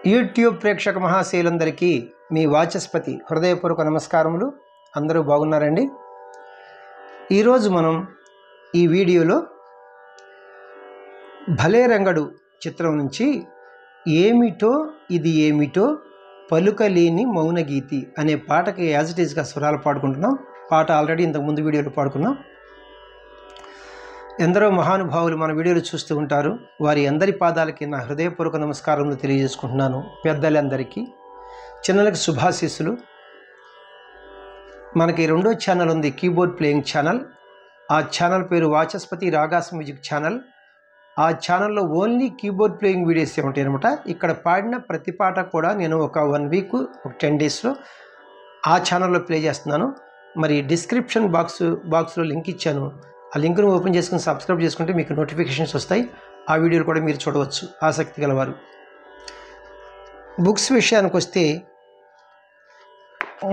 YouTube ప్రేక్షక మహాశయులందరికీ మీ వాచస్పతి హృదయపూర్వక నమస్కారములు. అందరూ బాగున్నారండి. ఈరోజు మనం ఈ వీడియోలో భలే రంగడు చిత్రం నుంచి ఏమిటో ఇది ఏమిటో పలుకలేని మౌనగీతి అనే పాటకి యాజ్ ఇట్ ఈస్గా స్వరాలు పాడుకుంటున్నాం. పాట ఆల్రెడీ ఇంతకుముందు వీడియోలో పాడుకున్నాం. ఎందరో మహానుభావులు మన వీడియోలు చూస్తూ ఉంటారు. వారి అందరి పాదాలకి నా హృదయపూర్వక నమస్కారములు తెలియజేసుకుంటున్నాను. పెద్దలందరికీ, చిన్నలకు శుభాశీస్సులు. మనకి రెండో ఛానల్ ఉంది, కీబోర్డ్ ప్లేయింగ్ ఛానల్. ఆ ఛానల్ పేరు వాచస్పతి రాగాస్ మ్యూజిక్ ఛానల్. ఆ ఛానల్లో ఓన్లీ కీబోర్డ్ ప్లేయింగ్ వీడియోస్ ఉంటాయి అనమాట. ఇక్కడ పాడిన ప్రతి పాట కూడా నేను ఒక 1 వీక్, ఒక 10 డేస్లో ఆ ఛానల్లో ప్లే చేస్తున్నాను. మరి డిస్క్రిప్షన్ బాక్స్లో లింక్ ఇచ్చాను. ఆ లింక్ను ఓపెన్ చేసుకుని సబ్స్క్రైబ్ చేసుకుంటే మీకు నోటిఫికేషన్స్ వస్తాయి. ఆ వీడియోలు కూడా మీరు చూడవచ్చు ఆసక్తి గలవారు. బుక్స్ విషయానికి వస్తే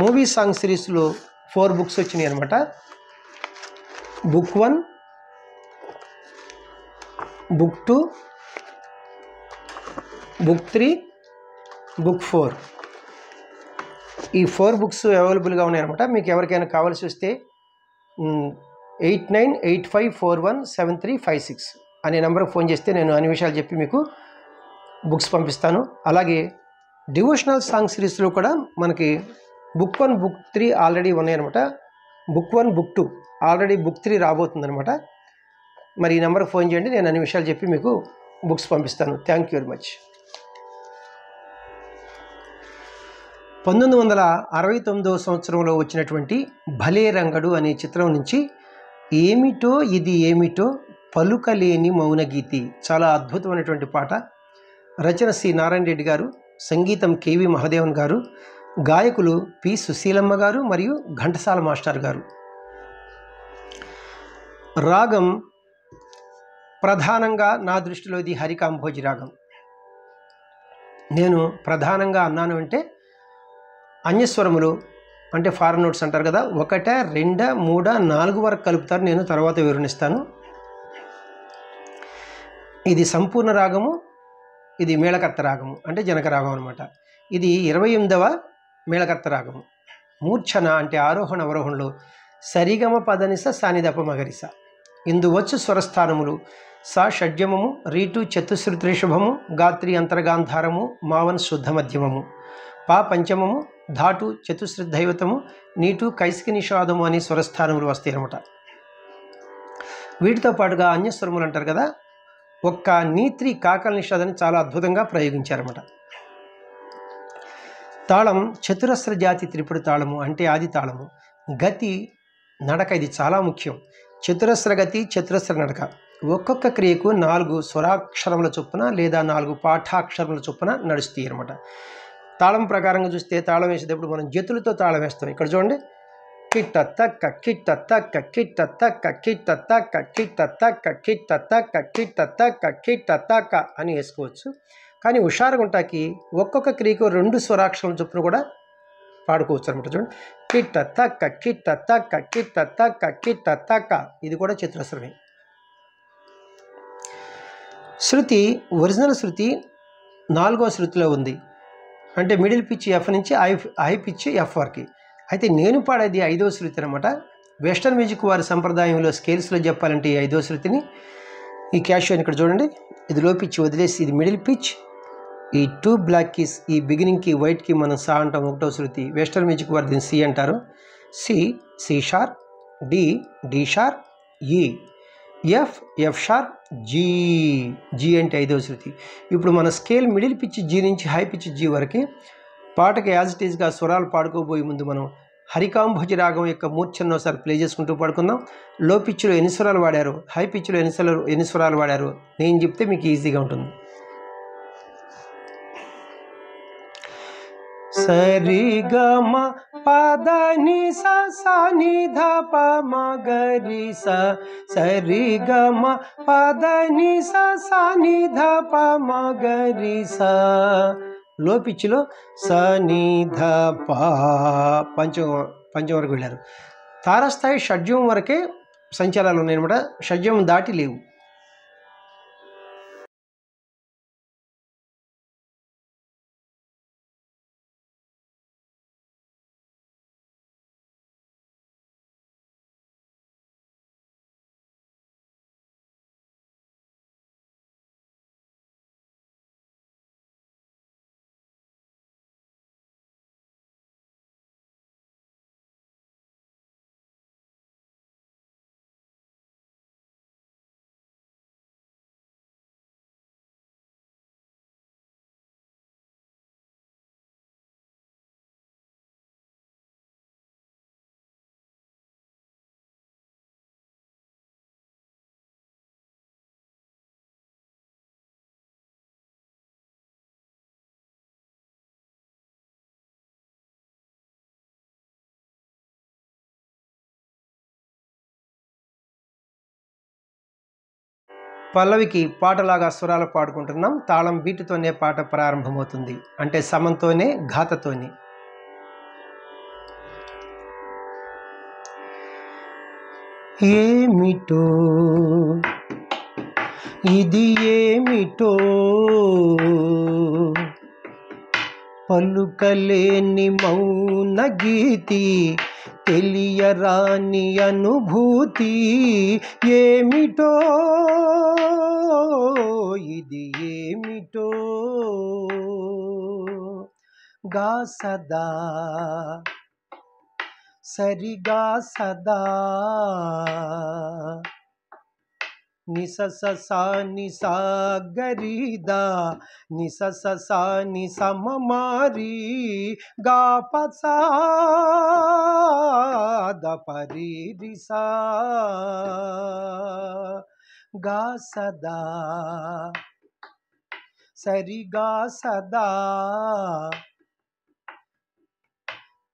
మూవీ సాంగ్ సిరీస్లో 4 బుక్స్ వచ్చినాయి అనమాట. Book 1, book 2, book 3, book 4. ఈ 4 బుక్స్ అవైలబుల్గా ఉన్నాయన్నమాట. మీకు ఎవరికైనా కావాల్సి వస్తే 8985417356 అనే నెంబర్కి ఫోన్ చేస్తే నేను అన్ని విషయాలు చెప్పి మీకు బుక్స్ పంపిస్తాను. అలాగే డివోషనల్ సాంగ్ సిరీస్లో కూడా మనకి బుక్ 1, బుక్ 3 ఆల్రెడీ ఉన్నాయన్నమాట. Book 1, book 2 already book 3 రాబోతుందన్నమాట. మరి ఈ నెంబర్కి ఫోన్ చేయండి, నేను అన్ని విషయాలు చెప్పి మీకు బుక్స్ పంపిస్తాను. Thank you very much. 1969వ సంవత్సరంలో వచ్చినటువంటి భలే రంగడు అనే చిత్రం నుంచి ఏమిటో ఇది ఏమిటో పలుకలేని మౌనగీతి, చాలా అద్భుతమైనటువంటి పాట. రచన సి నారాయణ రెడ్డి గారు, సంగీతం కేవి మహాదేవన్ గారు, గాయకులు పి సుశీలమ్మ గారు మరియు ఘంటసాల మాస్టర్ గారు. రాగం ప్రధానంగా నా దృష్టిలో ఇది హరికాంభోజి రాగం. నేను ప్రధానంగా అన్నాను అంటే అన్యస్వరములు అంటే ఫారెన్ నోట్స్ అంటారు కదా, 1, 2, 3, 4 వరకు కలుపుతారు. నేను తర్వాత వివరణిస్తాను. ఇది సంపూర్ణ రాగము, ఇది మేళకర్త రాగము అంటే జనక రాగం అనమాట. ఇది 28వ మేళకర్త రాగము. మూర్ఛన అంటే ఆరోహణ అవరోహణలో సరిగమ పదనిస సానిదప మగరిస. ఇందువచ్చు స్వరస్థానములు సా షడ్జమము, రీటు చతుశ్రుతి రిషభము, గాత్రి అంతర్గాంధారము, మావన్ శుద్ధ మధ్యమము, పా పంచమము, ధాటు చతుశ్రుతి దైవతము, నీటు కైసికి నిషాదము అని స్వరస్థానములు వస్తాయి అన్నమాట. వీటితో పాటుగా అన్యస్వరములు అంటారు కదా, ఒక్క నీత్రి కాకల నిషాదాన్ని చాలా అద్భుతంగా ప్రయోగించారన్నమాట. తాళం చతురస్ర జాతి త్రిపుడు తాళము అంటే ఆది తాళము. గతి నడక, ఇది చాలా ముఖ్యం. చతురస్ర గతి, చతురస్ర నడక. ఒక్కొక్క క్రియకు 4 స్వరాక్షరముల చొప్పున లేదా 4 పాఠాక్షరముల చొప్పున నడుస్తాయి అన్నమాట. తాళం ప్రకారంగా చూస్తే తాళం వేసేటప్పుడు మనం జతులతో తాళం వేస్తాం. ఇక్కడ చూడండి, కిట్ట తక్క కిట్ట తక్క కిట్ట తక్క కిట్ట తక్క కిట్ట తక్క కిట్ట తక్క కిట్ట తక్క కిట్ట తక్క అని వేసుకోవచ్చు. కానీ హుషారుగా ఉంటాకి ఒక్కొక్క క్రియకు 2 స్వరాక్షరం చొప్పున కూడా పాడుకోవచ్చు అనమాట. చూడండి, కిట్ట తక్క కిట్ట తక్క కిట్ట తక్క కిట్ట తక్క, ఇది కూడా చతురస్రమే. శృతి, ఒరిజినల్ శృతి 4వ శృతిలో ఉంది. అంటే మిడిల్ పిచ్ ఎఫ్ నుంచి హై పిచ్ ఎఫ్ వరకు. అయితే నేను పాడేది 5వ శృతి అనమాట. వెస్టర్న్ మ్యూజిక్ వారి సంప్రదాయంలో స్కేల్స్లో చెప్పాలంటే ఈ 5వ శృతిని, ఈ క్యాషియోని ఇక్కడ చూడండి, ఇది లో పిచ్ వదిలేసి ఇది మిడిల్ పిచ్. ఈ 2 బ్లాక్ కీస్, ఈ బిగినింగ్కి వైట్కి మనం సా అంటాం 1వ శృతి. వెస్టర్న్ మ్యూజిక్ వారి దీన్ని సి అంటారు. C, C sharp, D, D sharp, E, F, F sharp, G, G అంటే 5వ శృతి. ఇప్పుడు మన స్కేల్ మిడిల్ పిచ్ జీ నుంచి హై పిచ్ జీ వరకు పాటకి యాజ్ ఇట్ ఈస్గా స్వరాలు పాడుకోబోయే ముందు మనం హరికాంభోజి రాగం యొక్క మూర్ఛను ఒకసారి ప్లే చేసుకుంటూ పాడుకుందాం. లో పిచ్లో ఎన్ని స్వరాలు వాడారు, హై పిచ్లో ఎన్ని స్వరాలు వాడారు నేను చెప్తే మీకు ఈజీగా ఉంటుంది. సరి గమ పద ని సా సా ని ధ ప మ గ రి సా, సరి గమ పద ని సా సా ని ధ ప మ గ రి సా. లో పిచ్లో స ని ధ ప పంచం వరకు వెళ్ళారు. తారస్థాయి షడ్జం వరకే సంచారాలు ఉన్నాయన్నమాట. షడ్జం దాటి లేవు. పల్లవికి పాటలాగా స్వరాలు పాడుకుంటున్నాం. తాళం బీటుతోనే పాట ప్రారంభమవుతుంది, అంటే సమంతోనే ఘాతతోని. ఏమిటో ఇది ఏమిటో పలుకలేని మౌన గీతి, తెలియరాని అనుభూతి. ఏమిటో ఇది ఏమిటో గా సదా సరిగా సదా నిస సా ని సా గరిదా నిస సా ని సమమారి గా పసా ద పరి రి సా గా సదా సరిగా సదా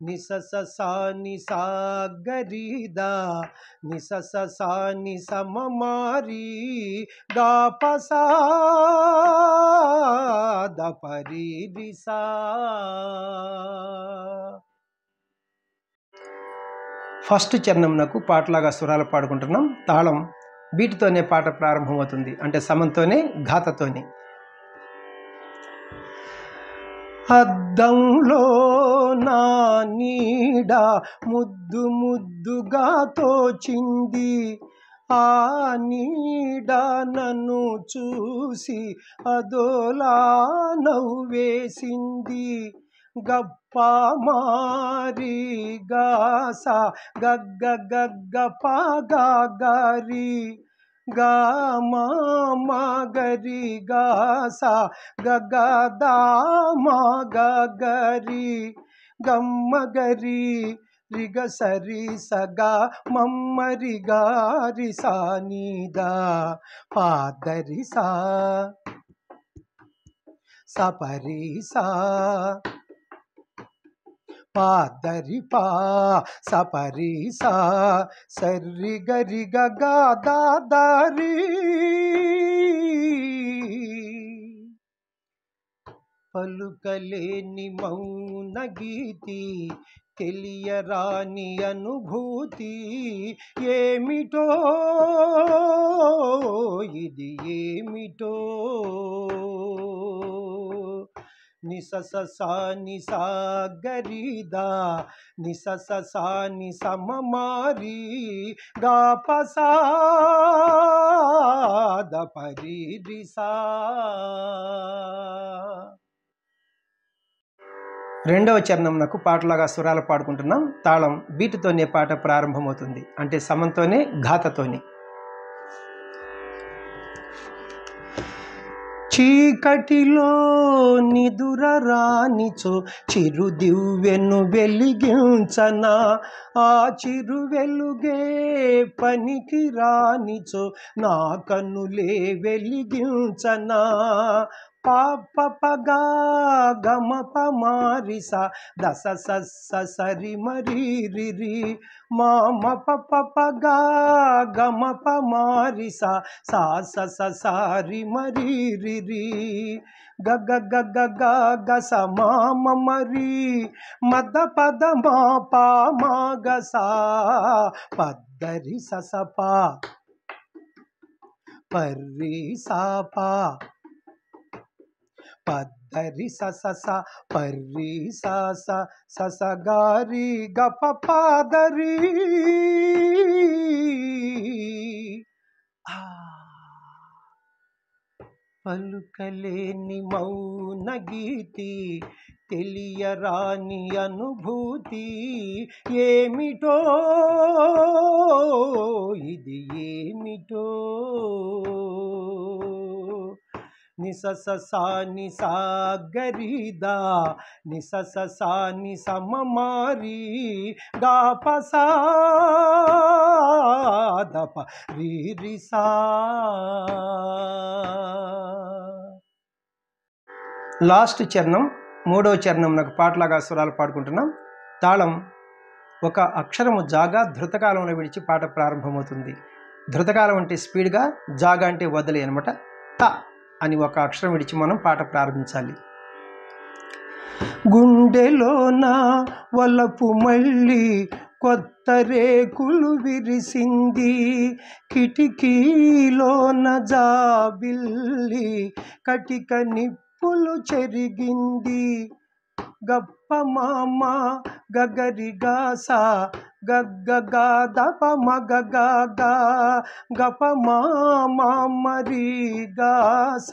నిస సా ని సా గరిదా నిస సా ని సమమారి గా పసా ద పరి రి సా. ఫస్ట్ చరణంనకు పాటలాగా స్వరాలు పాడుకుంటున్నాం. తాళం బీటుతోనే పాట ప్రారంభమవుతుంది, అంటే సమంతోనే ఘాతతోని. అద్దంలో నా నీడ ముద్దు ముద్దుగా తోచింది, ఆ నీడ నన్ను చూసి అదోలా నవ్వేసింది. గప్ప మారి గాస గగ్గ గగ్గ పాగా గారి గా మా గరి గాస గగ దా మా గరి గమ్మ గరి రిగ సరి సగా మమ్మరి గారి సానిదా పాదరి సా సపరి సా పాదరి పా సపరి సా సరి గరి గగా దారి. పలుకలేని మౌన గీతి, తెలియరాని అనుభూతి. ఏమిటో ఇది ఏమిటో నిస సా ని సా గరిదా నిస సా ని సమమారి గా పసా ద పరి రి సా. రెండవ చరణంనకు పాటలాగా స్వరాలు పాడుకుంటున్నాం. తాళం బీటుతోనే పాట ప్రారంభమవుతుంది, అంటే సమంతోనే ఘాతతోని. చీకటిలో నిదుర రానిచో చిరు దివ్వెను వెలిగించనా, ఆ చిరు వెలుగే పనికి రానిచో నా కన్నులే వెలిగించనా. పాపగా గమ పమారిస దస సరి మరి రి మామ పపగా గమ పమారిస సా సారి మరి రి గగ గగ గ స మామ మరి మద పద మా పా మా గ సా పద్దరి స పా పర్రి సా పా పద్దరి స పర్రి స గారి గ పాదరి. పలుకలేని మౌన గీతి, తెలియరాని అనుభూతి. ఏమిటో ఇది ఏమిటో నిస సా ని సా గరిదా నిస సా ని సమమారి గా పసా ద పరి రి సా. లాస్ట్ చరణం మూడవ చరణం నాకు పాటలాగా స్వరాలు పాడుకుంటున్నాం. తాళం ఒక అక్షరము జాగా ధృతకాలంలో విడిచి పాట ప్రారంభమవుతుంది, ధృతకాలం అంటే స్పీడ్గా, జాగ అంటే వదిలే అనమాట. త అని ఒక అక్షరం విడిచి మనం పాట ప్రారంభించాలి. గుండెలోన వలపు మళ్ళీ కొత్త రేకులు విరిసింది, కిటికీలోన జాబిల్లి కటిక నిప్పులు చెరిగింది. గప్ప మామ గగరిగాస గగ్గగా దప మగగా గప మామరి గాస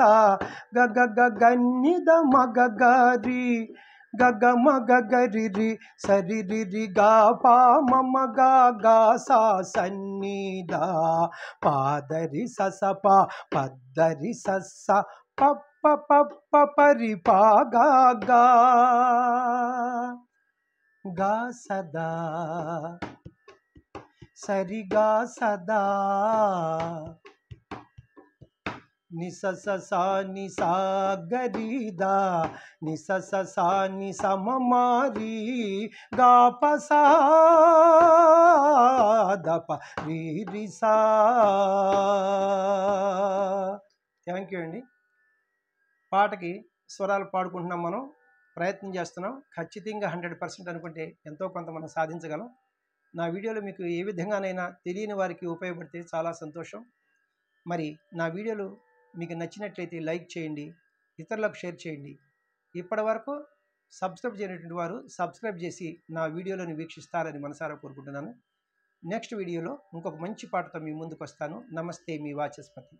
గగ గన్నిద మగగారి గగ మగరిరి సరిరి గా పా మమ గా సా సన్నిదా పాదరి సస ప పద్దరి సస్స పప్ప పప్ప పరి పాగా గా సదా సరిగా సదా నిస సా ని సా గరిదా నిస సా ని సమమారి గా పసా దప రి సా. థ్యాంక్ యూ అండి. పాటకి స్వరాలు పాడుకుంటున్నాం, మనం ప్రయత్నం చేస్తున్నాం. ఖచ్చితంగా 100% అనుకుంటే ఎంతో కొంత మనం సాధించగలం. నా వీడియోలు మీకు ఏ విధంగానైనా తెలియని వారికి ఉపయోగపడితే చాలా సంతోషం. మరి నా వీడియోలు మీకు నచ్చినట్లయితే లైక్ చేయండి, ఇతరులకు షేర్ చేయండి. ఇప్పటి వరకు సబ్స్క్రైబ్ చేయనటువంటి వారు సబ్స్క్రైబ్ చేసి నా వీడియోలను వీక్షిస్తారని మనసారా కోరుకుంటున్నాను. నెక్స్ట్ వీడియోలో ఇంకొక మంచి పాటతో మీ ముందుకు వస్తాను. నమస్తే, మీ వాచస్పతి.